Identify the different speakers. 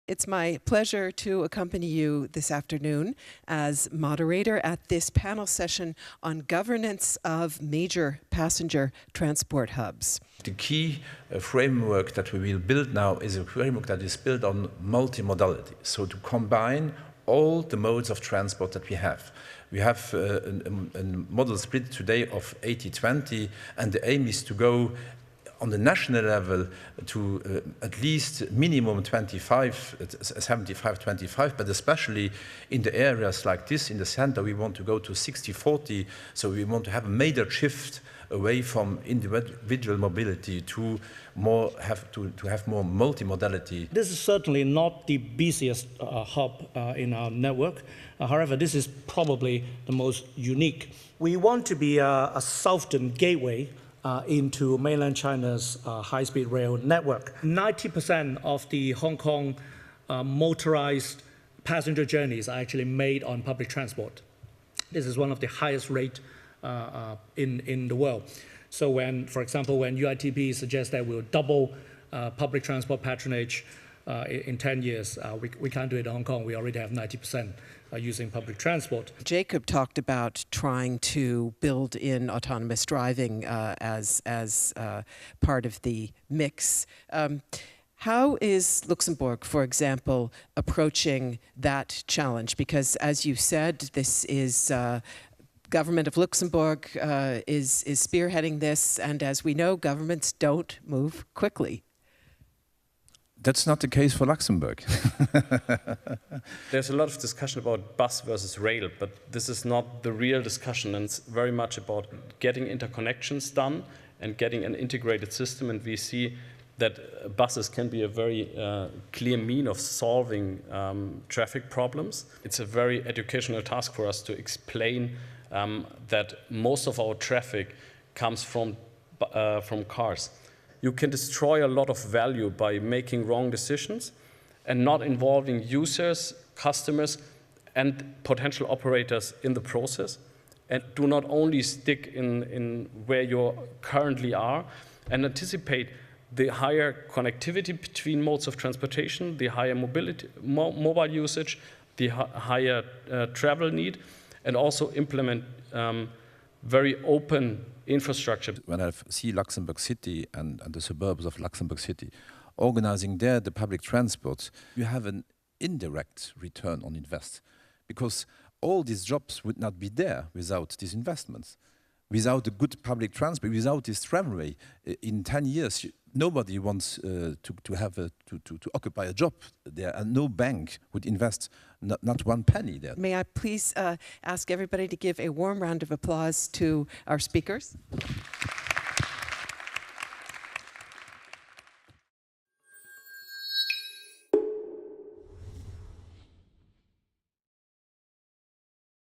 Speaker 1: it's my pleasure to accompany you this afternoon as moderator at this panel session on governance of major passenger transport hubs.
Speaker 2: The key framework that we will build now is a framework that is built on multimodality. So to combine all the modes of transport that we have. We have a model split today of 80-20, and the aim is to go on the national level to at least minimum 75-25, but especially in the areas like this in the center, we want to go to 60-40. So we want to have a major shift away from individual mobility to more have more multimodality.
Speaker 3: This is certainly not the busiest hub in our network. However, this is probably the most unique. We want to be a southern gateway into mainland China's high-speed rail network. 90% of the Hong Kong motorized passenger journeys are actually made on public transport. This is one of the highest rate in the world. So when, for example, when UITP suggests that we'll double public transport patronage in 10 years, we can't do it in Hong Kong. We already have 90%. Using public transport.
Speaker 1: Jacob talked about trying to build in autonomous driving as part of the mix. How is Luxembourg, for example, approaching that challenge? Because as you said, this is government of Luxembourg is spearheading this, and as we know, governments don't move quickly.
Speaker 4: That's not the case for Luxembourg.
Speaker 5: There's a lot of discussion about bus versus rail, but this is not the real discussion, and it's very much about getting interconnections done and getting an integrated system, and we see that buses can be a very clear mean of solving traffic problems. It's a very educational task for us to explain that most of our traffic comes from cars. You can destroy a lot of value by making wrong decisions and not involving users, customers, and potential operators in the process. And do not only stick in where you currently are and anticipate the higher connectivity between modes of transportation, the higher mobility, mobile usage, the higher travel need, and also implement very open infrastructure.
Speaker 4: When I see Luxembourg City and the suburbs of Luxembourg City, organizing there the public transport, you have an indirect return on invest, because all these jobs would not be there without these investments. Without a good public transport, without this tramway, in 10 years, nobody wants to occupy a job there, and no bank would invest not one penny there.
Speaker 1: May I please ask everybody to give a warm round of applause to our speakers?